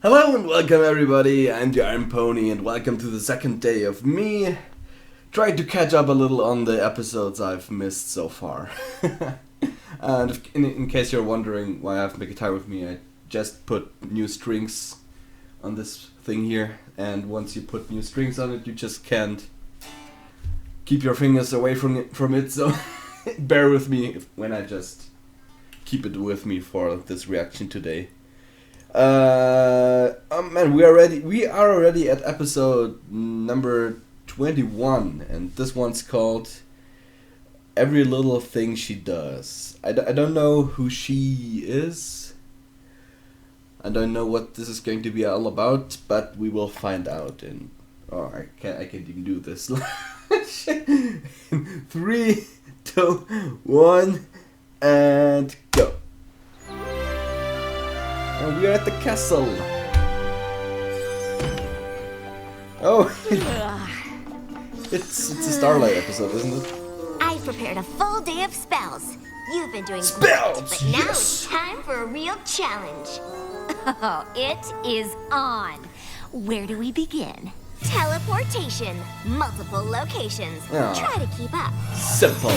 Hello and welcome everybody, I'm the Iron Pony and welcome to the second day of me trying to catch up a little on the episodes I've missed so far. And in case you're wondering why I have my guitar with me, I just put new strings on this thing here, and once you put new strings on it you just can't keep your fingers away from it, so bear with me when I just keep it with me for this reaction today. Man, we are already at episode number 21, and this one's called Every Little Thing She Does. I don't know who she is. I don't know what this is going to be all about, but we will find out. And I can't even do this. 3, 2, 1, and go. And we are at the castle. Oh, it's a Starlight episode, isn't it? I've prepared a full day of spells. You've been doing spells, great, but now yes. it's time for a real challenge. Oh, it is on. Where do we begin? Teleportation, multiple locations. Ah. Try to keep up. Simple.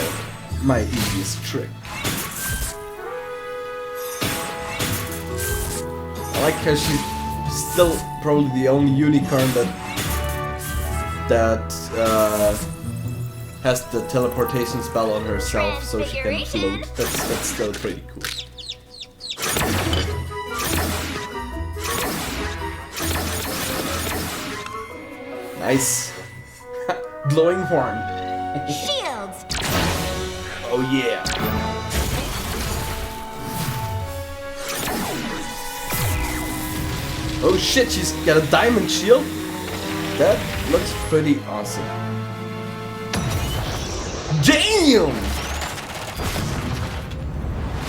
My easiest trick. I like how she's still probably the only unicorn that has the teleportation spell on herself, so she can float. That's still pretty cool. Nice. Glowing horn. Shields. Oh yeah. Oh shit, she's got a diamond shield? That looks pretty awesome. Damn!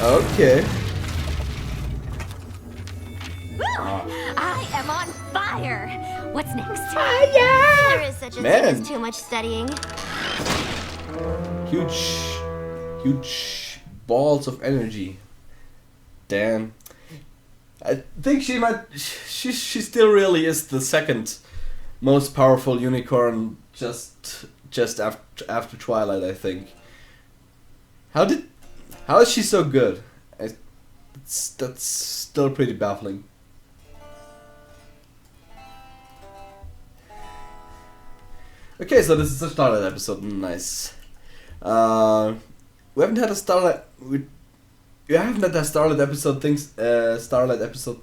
Okay. I am on fire. What's next? There is such a Man. thing as too much studying. Huge balls of energy. Damn. I think she still really is the second most powerful unicorn just after Twilight, I think. How is she so good? That's still pretty baffling. Okay, so this is a Starlight episode. Nice. We haven't had a Starlight. We haven't had a Starlight episode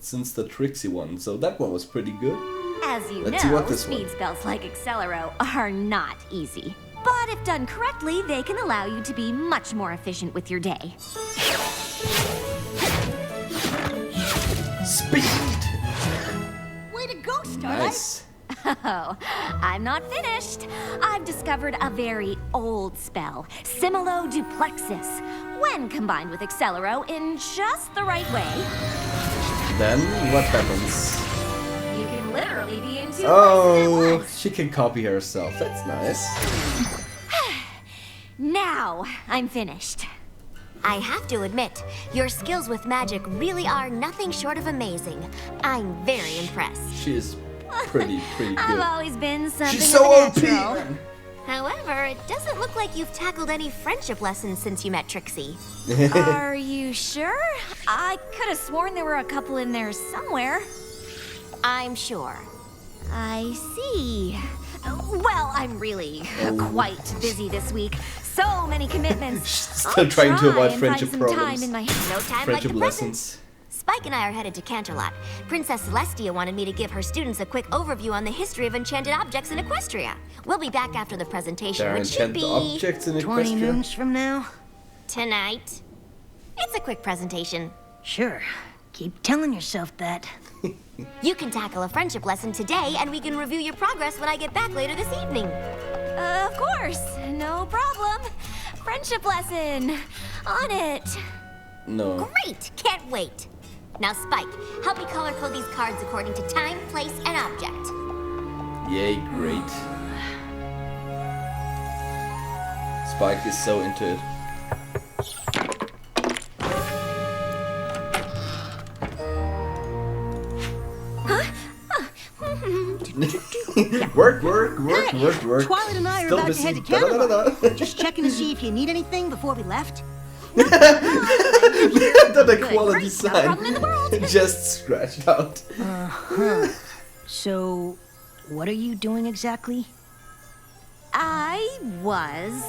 since the Trixie one, so that one was pretty good. As you Let's see what know, this speed one. spells like Accelero are not easy. But if done correctly, they can allow you to be much more efficient with your day. Speed. Way to go, Starlight! Nice. Oh, I'm not finished. I've discovered a very old spell, Similo-Duplexis. When combined with Accelero in just the right way, Then what happens? you can literally be in two places at Oh, once. she can copy herself. That's nice. Now I'm finished. I have to admit, your skills with magic really are nothing short of amazing. I'm very impressed. She is pretty I've good. always been something She's so of OP. a natural. Man. However, it doesn't look like you've tackled any friendship lessons since you met Trixie. Are you sure? I could have sworn there were a couple in there somewhere. I'm sure. I see. Well, I'm really quite busy this week. So many commitments. Still I'll trying to try avoid and friendship find some time problems. in my No time Friendship like the present. lessons. Spike and I are headed to Canterlot. Princess Celestia wanted me to give her students a quick overview on the history of enchanted objects in Equestria. We'll be back after the presentation, There are which should enchanted be objects in 20 Equestria. moons from now? tonight. It's a quick presentation. Sure. Keep telling yourself that. You can tackle a friendship lesson today, and we can review your progress when I get back later this evening. Of course, no problem. Friendship lesson. On it. No. Great! Can't wait. Now, Spike, help me color code these cards according to time, place, and object. Yay, great. Spike is so into it. Work. Twilight and I are Still about to busy. head to Da-da-da-da-da. Canterbury. Just checking to see if you need anything before we left. The quality No sign. problem in the world. Just scratched out. So, what are you doing exactly? I was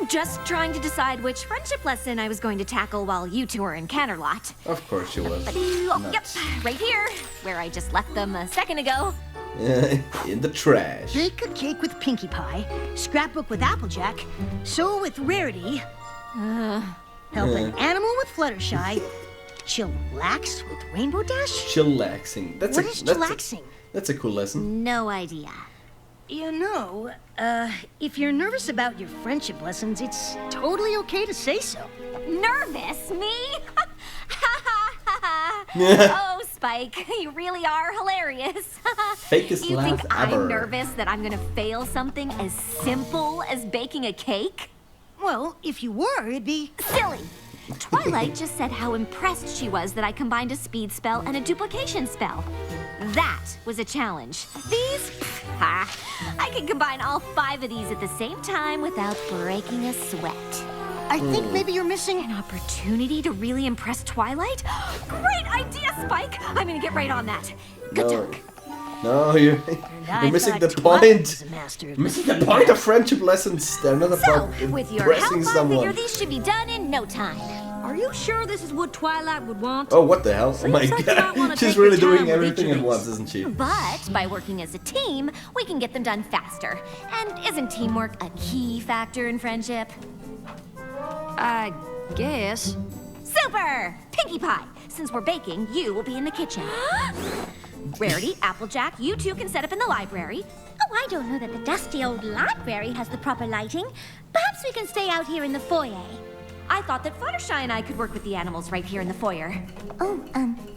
just trying to decide which friendship lesson I was going to tackle while you two were in Canterlot. Of course she was. Yep, right here, where I just left them a second ago. In the trash. Bake a cake with Pinkie Pie, scrapbook with Applejack, sew with Rarity, help an animal with Fluttershy, chillax with Rainbow Dash? Chillaxing. What is chillaxing? That's a cool lesson. No idea. You know, if you're nervous about your friendship lessons, it's totally okay to say so. Nervous? Me? Oh, Spike, you really are hilarious. Fakest You laugh think ever. I'm nervous that I'm gonna fail something as simple as baking a cake? Well, if you were, it'd be... Silly! Twilight just said how impressed she was that I combined a speed spell and a duplication spell. That was a challenge. These? I can combine all 5 of these at the same time without breaking a sweat. I think maybe you're missing... An opportunity to really impress Twilight? Great idea, Spike! I'm gonna get right on that. Good talk. No, you're missing the point. Missing the point of friendship lessons. They're not So, about with your impressing help, I someone. figure these should be done in no time. Are you sure this is what Twilight would want? Oh, what the hell? Oh my Seems like you might god. wanna She's take really your doing time with everything each at of once, these. isn't she? But by working as a team, we can get them done faster. And isn't teamwork a key factor in friendship? I guess. Super! Pinkie Pie! Since we're baking, you will be in the kitchen. Rarity, Applejack, you two can set up in the library. Oh, I don't know that the dusty old library has the proper lighting. Perhaps we can stay out here in the foyer. I thought that Fluttershy and I could work with the animals right here in the foyer. Oh,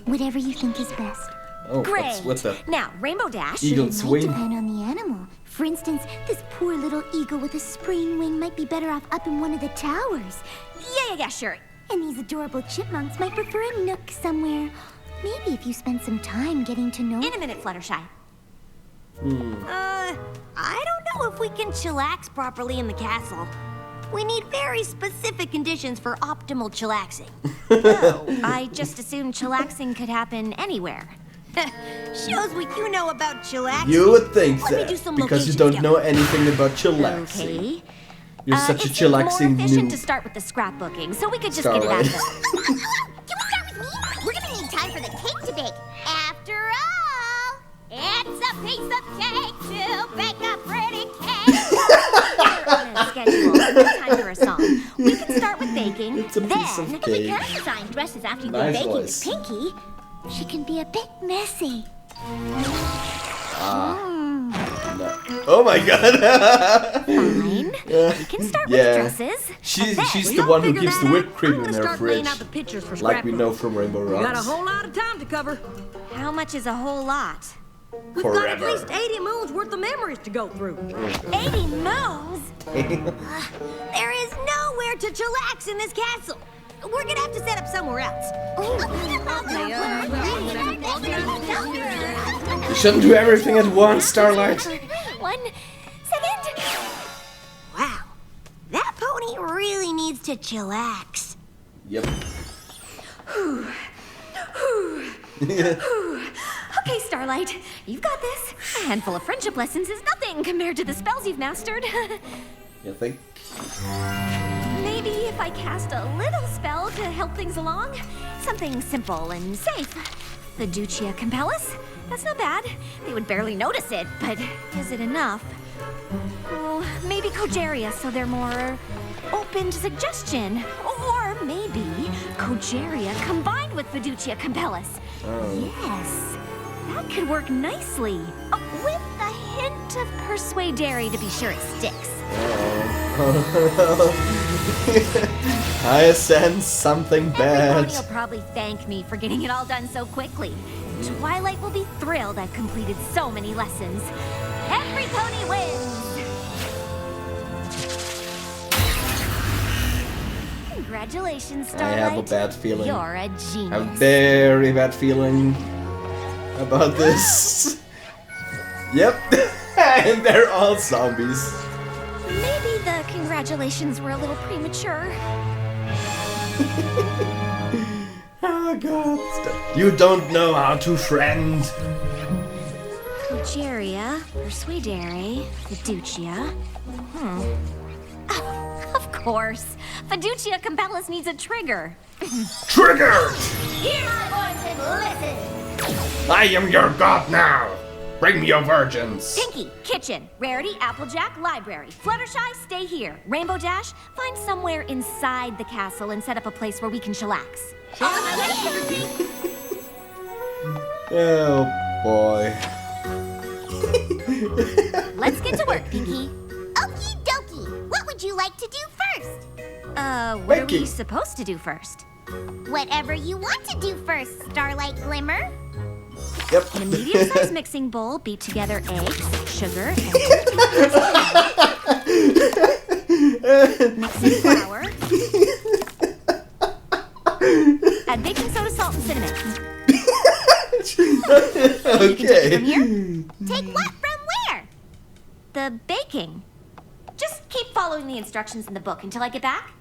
whatever you think is best. Oh, Great! what's that? Now, Rainbow Dash. Eagle It might swing. depend on the animal. For instance, this poor little eagle with a sprained wing might be better off up in one of the towers. Yeah, sure. And these adorable chipmunks might prefer a nook somewhere. Maybe if you spend some time getting to know... In a minute, Fluttershy. I don't know if we can chillax properly in the castle. We need very specific conditions for optimal chillaxing. Oh, I just assumed chillaxing could happen anywhere. Shows what you know about chillaxing. You would think Let me that do some because you location don't scouting. know anything about chillaxing. Okay. You're such a It seems more chillaxing efficient noob. to start with the scrapbooking, so we could just get it Starlight. out of the... Can we start with me? We're gonna need time for the cake to bake. After all, it's a piece of cake to bake a pretty cake. schedule. No time for a song. We can start with baking. It's a piece of We cake. can design dresses after you've Nice been baking voice. with Pinkie. She can be a bit messy. No. Oh my god! Fine. We can start Yeah. with dresses. She's We the all one who figure keeps that the whipped out. cream I'm in gonna her start laying fridge. out the pictures for Like we scrapbook. know from Rainbow We got a Rocks. whole lot of time to cover. How much is a whole lot? We've got at Forever. least 80 moons worth of memories to go through. 80 moons? There is nowhere to chillax in this castle. We're gonna have to set up somewhere else. You shouldn't do everything at once, Starlight. 1 second. Wow, that pony really needs to chillax. Yep. Okay, Starlight, you've got this. A handful of friendship lessons is nothing compared to the spells you've mastered. You think? Maybe if I cast a little spell to help things along. Something simple and safe. The Ducia Compellus? That's not bad. They would barely notice it, but is it enough? Oh, maybe Cogeria, so they're more open to suggestion. Or maybe Cogeria combined with Fiducia Compellus. Yes, that could work nicely. With a hint of Persuadere to be sure it sticks. I sense something bad. Everybody will probably thank me for getting it all done so quickly. Twilight will be thrilled I've completed so many lessons. Every pony wins! Congratulations, I Starlight. have a bad feeling. You're a A genius. very bad feeling about this. Yep. And they're all zombies. Maybe the congratulations were a little premature. Oh god. You don't know how to friend. Progeria, Persuadere, Fiducia. Of course. Fiducia Compellus needs a trigger. Trigger! Hear my voice and listen. I am your god now. Bring me your virgins. Pinky, kitchen. Rarity, Applejack, library. Fluttershy, stay here. Rainbow Dash, find somewhere inside the castle and set up a place where we can chillax. Oh boy. Let's get to work, Pinky. Okie dokie. What would you like to do first? What are we Pinky. supposed to do first? Whatever you want to do first, Starlight Glimmer. Yep. In a medium-sized mixing bowl, beat together eggs, sugar, and mix in flour. Add baking soda, salt, and cinnamon. Okay. From here, Take what from where? the baking. Just keep following the instructions in the book until I get back.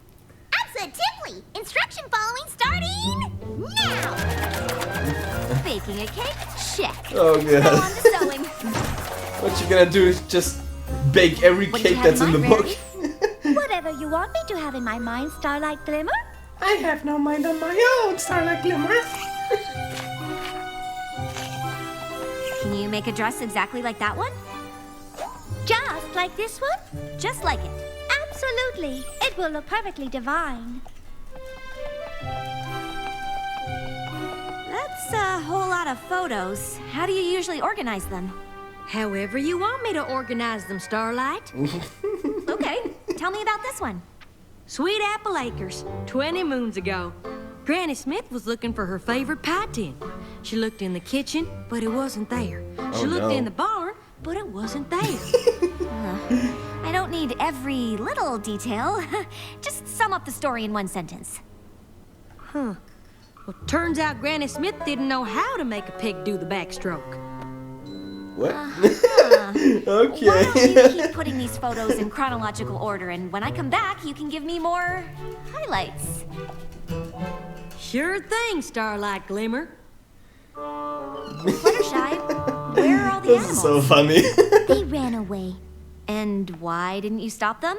Absolutely. Instruction following starting now. Baking a cake? Check. Oh Now on god. to sewing. What you gonna do is just bake every What do you cake have that's in the mind, book. Whatever you want me to have in my mind, Starlight Glimmer. I have no mind on my own, Starlight Glimmer. Can you make a dress exactly like that one? Just like this one? Just like it. Absolutely. It will look perfectly divine. That's a whole lot of photos. How do you usually organize them? However you want me to organize them, Starlight. Okay, tell me about this one. Sweet Apple Acres, 20 moons ago. Granny Smith was looking for her favorite pie tin. She looked in the kitchen, but it wasn't there. She looked no. in the barn, but it wasn't there. I don't need every little detail. Just sum up the story in one sentence. Well, turns out Granny Smith didn't know how to make a pig do the backstroke. What? Why don't you Okay. keep putting these photos in chronological order, and when I come back, you can give me more highlights. Sure thing, Starlight Glimmer. Fluttershy, where are all the This animals? is so funny. They ran away And why didn't you stop them?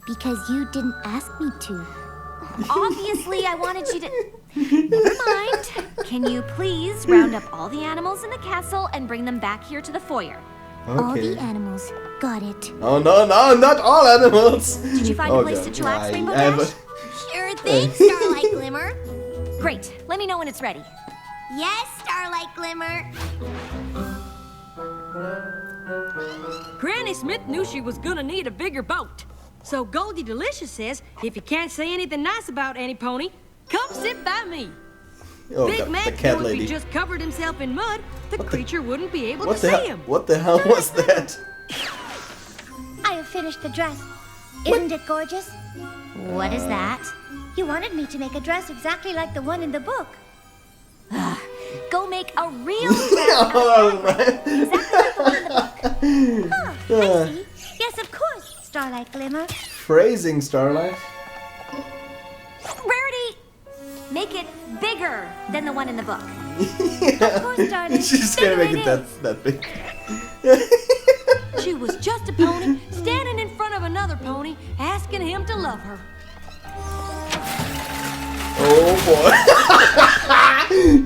because you didn't ask me to. Obviously, I wanted you to... Never mind. Can you please round up all the animals in the castle and bring them back here to the foyer? All Okay. the animals. Got it. Oh no, not all animals. Did you find a place to chillax, Rainbow I have Dash? Sure thing, Starlight Glimmer. Great. Let me know when it's ready. Yes, Starlight Glimmer. Granny Smith knew she was gonna need a bigger boat. So Goldie Delicious says, if you can't say anything nice about Annie Pony, come sit by me. Oh, Big God, Mac the cat knew if lady. he just covered himself in mud, the creature wouldn't be able What to the see hell? him. What the hell was that? I have finished the dress. Isn't it gorgeous? What is that? You wanted me to make a dress exactly like the one in the book. Go make a real dress Oh, right. exactly like the one in the book. I see. Yes, of course, Starlight Glimmer. Phrasing, Starlight. Rarity, make it bigger than the one in the book. Of course, darling. She's gonna Bigger make it is. that big. She was just a pony standing in front of another pony, asking him to love her. Oh boy.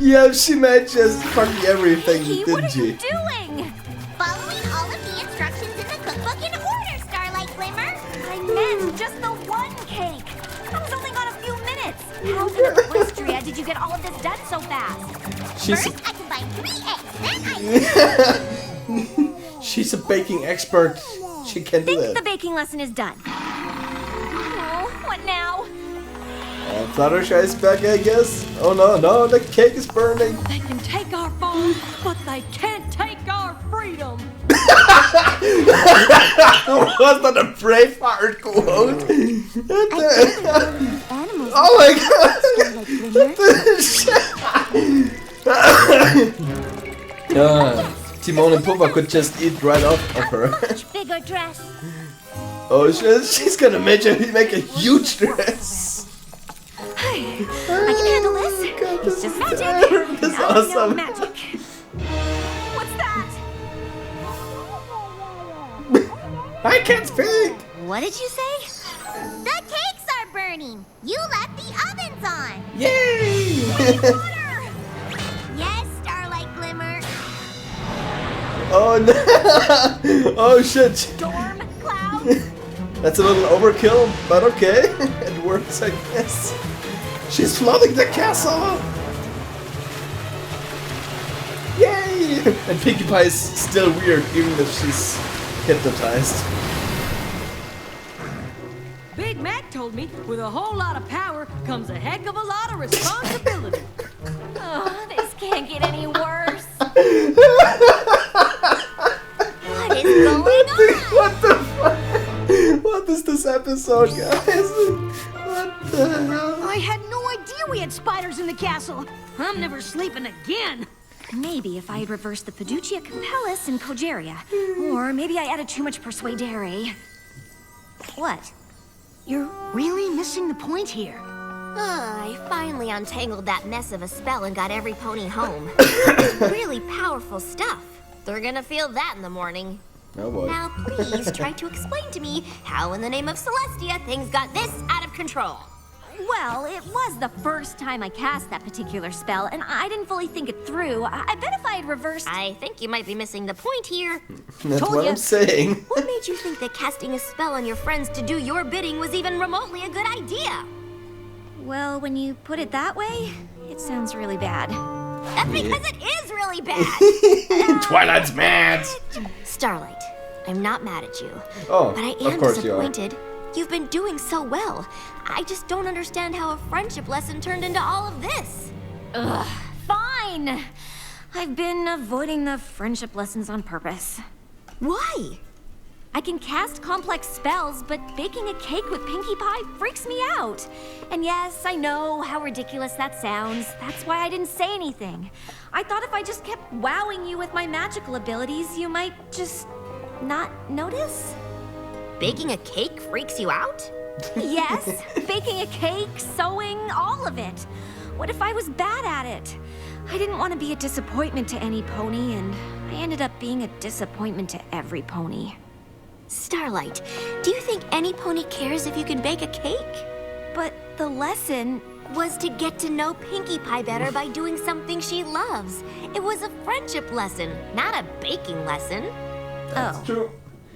Yeah, she made just fucking everything, Pinky, what didn't are you she? doing? Following all of the instructions in the cookbook in order, Starlight Glimmer. I meant just the one cake. That was only gone a few minutes. How in Equestria did you get all of this done so fast? She's First, I combine 3 eggs. Then I... she's a baking expert. She can do Think that. the baking lesson is done. Oh, what now? Fluttershy is back, I guess. Oh no, the cake is burning. They can take our farm, but they can't take our freedom. Was that a Braveheart quote? What the- Animals. Oh my god! Starlight Glimmer. What the shit? Timon and Pumbaa could just eat right off of her. Much bigger dress. Oh shit, she's gonna make a huge dress. I can handle this. God, It's just magic. This is I know awesome. magic. What's that? I can't speak! What did you say? The cakes are burning. You left the ovens on. Yay! Water! Yes, Starlight Glimmer. Oh no! Oh shit! Storm clouds? That's a little overkill, but okay. It works, I guess. She's flooding the castle! Yay! And Pinkie Pie is still weird, even if she's hypnotized. Big Mac told me with a whole lot of power comes a heck of a lot of responsibility. Oh, this can't get any worse. What is going on? What the fuck? What is this episode, guys? What the hell? I had no idea we had spiders in the castle. I'm never sleeping again. Maybe if I had reversed the Fiducia Compellus and Cogeria. Or maybe I added too much Persuadere. What? You're really missing the point here. I finally untangled that mess of a spell and got every pony home. It's really powerful stuff. They're gonna feel that in the morning. Oh boy. Now please try to explain to me how in the name of Celestia things got this out of control. Well, it was the first time I cast that particular spell, and I didn't fully think it through. I bet if I had reversed... I think you might be missing the point here. That's Told what ya. I'm saying. What made you think that casting a spell on your friends to do your bidding was even remotely a good idea? Well, when you put it that way, it sounds really bad. That's because it is really bad. Twilight's mad! Starlight, I'm not mad at you. Oh, But I of am course you are. disappointed. You've been doing so well. I just don't understand how a friendship lesson turned into all of this. Ugh, fine! I've been avoiding the friendship lessons on purpose. Why? I can cast complex spells, but baking a cake with Pinkie Pie freaks me out. And yes, I know how ridiculous that sounds. That's why I didn't say anything. I thought if I just kept wowing you with my magical abilities, you might just not notice? Baking a cake freaks you out? Yes, baking a cake, sewing, all of it. What if I was bad at it? I didn't want to be a disappointment to any pony, and I ended up being a disappointment to every pony. Starlight, do you think any pony cares if you can bake a cake? But the lesson... Was to get to know Pinkie Pie better by doing something she loves. It was a friendship lesson, not a baking lesson. Oh, True.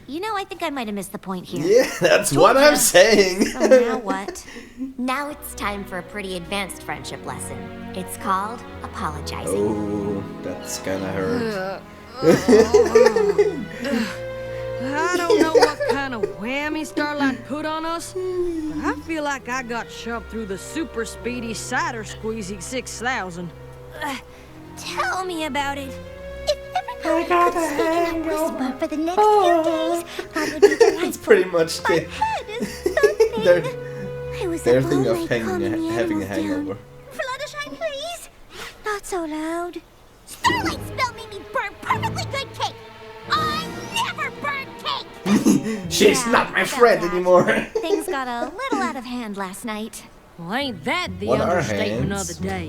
you know, I think I might have missed the point here. Yeah, that's what I'm saying. So now what? Now it's time for a pretty advanced friendship lesson. It's called apologizing. Oh, that's gonna hurt. I don't know what kind of whammy Starlight put on us, but I feel like I got shoved through the super speedy cider squeezy 6000. Tell me about it. If everybody could speak in a whisper for the next few days, that would be delightful. It's pretty much My the, head is thumping. their, I was their up thing all of night having calming the a animals hangover. down. Fluttershy, please. Not so loud. Starlight spell made me burn perfectly good cake. I never burn cake. She's Yeah, not my about friend that. anymore. Things got a little out of hand last night. Well, ain't that the What are understatement hands? of the day?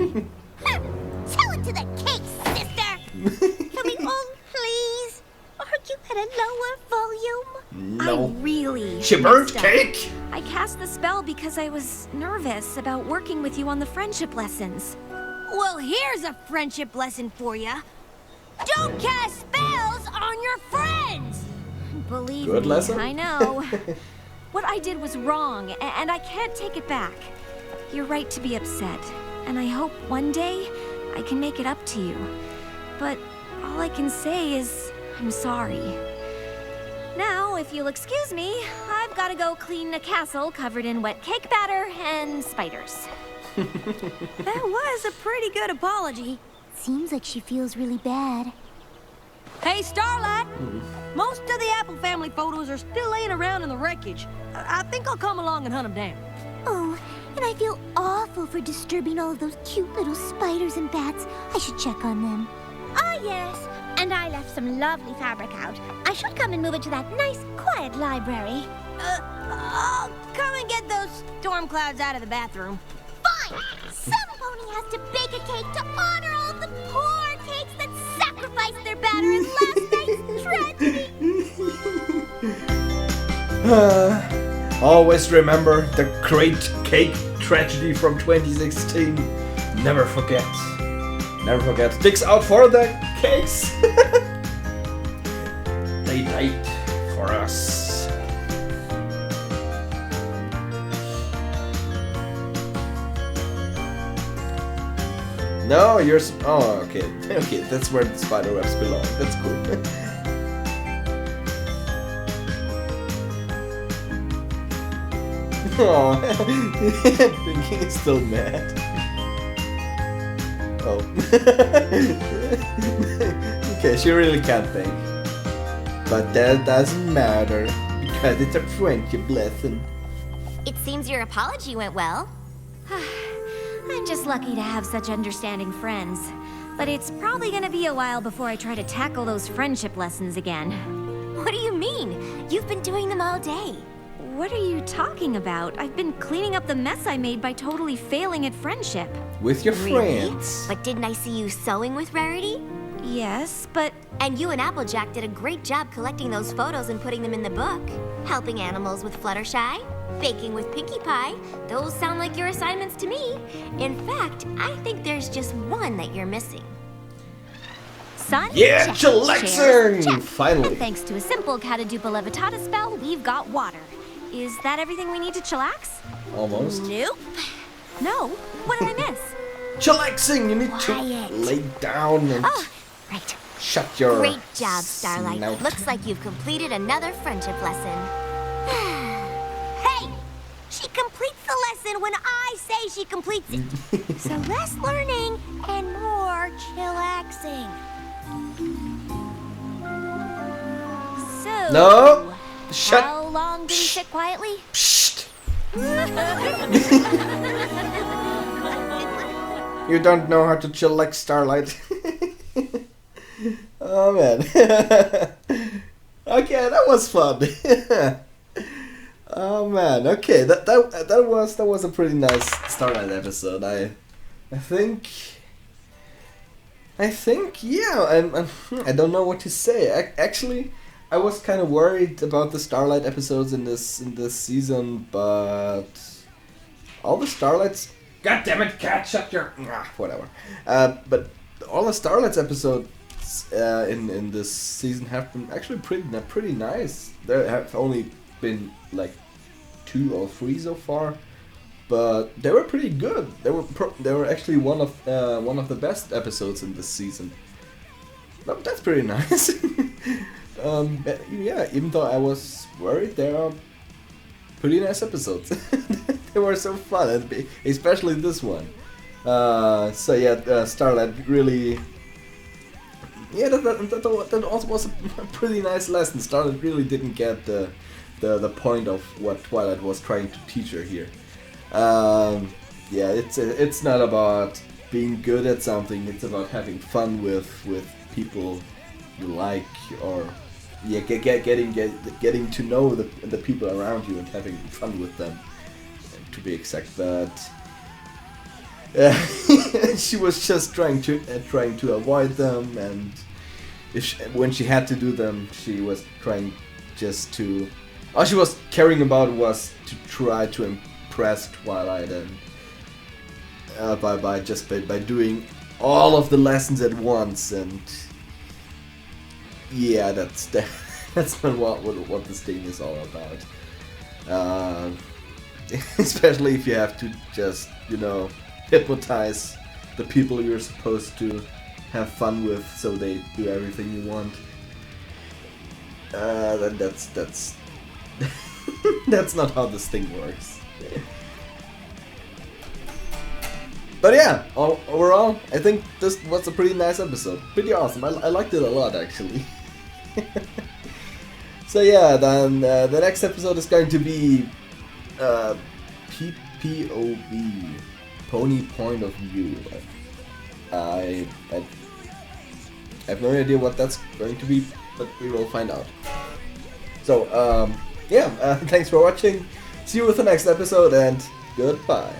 Tell it to the cake, sister. Can we all please argue at a lower volume? No. I really She burnt messed up. cake? I cast the spell because I was nervous about working with you on the friendship lessons. Well, here's a friendship lesson for you. Don't cast spells on your friends! Believe Good me, lesson? I know. What I did was wrong, and I can't take it back. You're right to be upset, and I hope one day I can make it up to you. But all I can say is I'm sorry. Now, if you'll excuse me, I've got to go clean a castle covered in wet cake batter and spiders. That was a pretty good apology. Seems like she feels really bad. Hey, Starlight! Most of the Apple family photos are still laying around in the wreckage. I think I'll come along and hunt them down. Oh, and I feel awful for disturbing all of those cute little spiders and bats. I should check on them. Ah, yes. And I left some lovely fabric out. I should come and move it to that nice, quiet library. I'll come and get those storm clouds out of the bathroom. Fine! Some pony has to bake a cake to honor all the poor cakes that sacrificed their batter in last night's tragedy. Always remember the great cake tragedy from 2016. Never forget. Never forget. Sticks out for the cakes. They died for us. No, you're. Oh, okay. Okay, that's where the spider webs belong. That's cool. Oh, Pinky is still mad. Oh. Okay, she really can't think. But that doesn't matter, because it's a friendship lesson. It seems your apology went well. I'm just lucky to have such understanding friends. But it's probably gonna be a while before I try to tackle those friendship lessons again. What do you mean? You've been doing them all day. What are you talking about? I've been cleaning up the mess I made by totally failing at friendship. With your Really? friends. But didn't I see you sewing with Rarity? Yes, but And you and Applejack did a great job collecting those photos and putting them in the book. Helping animals with Fluttershy, baking with Pinkie Pie. Those sound like your assignments to me. In fact, I think there's just one that you're missing. sun, Yeah, check. chillaxing! Chairs, check. Finally. And thanks to a simple Catadupa Levitata spell, we've got water. Is that everything we need to chillax? Almost. Nope. No. What did I miss? Chillaxing! You need Quiet. to lay down and Oh, right. shut your Great job, Starlight. snout. Looks like you've completed another friendship lesson. Hey! She completes the lesson when I say she completes it. So less learning and more chillaxing. So. No! Shut. How long did he sit quietly? Psst. You don't know how to chillax, Starlight. Oh man. Okay, that was fun. Oh man. Okay, that was a pretty nice Starlight episode. I think yeah. I don't know what to say. Actually, I was kind of worried about the Starlight episodes in this season, but all the Starlights. God damn it, cat! Shut your. Whatever. But all the Starlights episodes in this season have been actually pretty nice. There have only been like 2 or 3 so far, but they were pretty good. They were actually one of the best episodes in this season. But that's pretty nice. Yeah, even though I was worried, they are pretty nice episodes. They were so fun, and especially this one. So yeah, Starlight really. Yeah, that also was a pretty nice lesson. Starlight really didn't get the point of what Twilight was trying to teach her here. Yeah, it's not about being good at something. It's about having fun with people you like, or yeah, getting to know the people around you and having fun with them, to be exact. But she was just trying to avoid them, and when she had to do them, she was trying just to. All she was caring about was to try to impress Twilight, and by doing all of the lessons at once, and yeah, that's not what this thing is all about. Especially if you have to just, hypnotize the people you're supposed to have fun with, so they do everything you want. Then that's that's not how this thing works. But yeah, overall, I think this was a pretty nice episode. Pretty awesome. I liked it a lot, actually. So yeah, then the next episode is going to be PPOV, Pony Point of View. I have no idea what that's going to be, but we will find out. So, yeah, thanks for watching. See you with the next episode, and goodbye.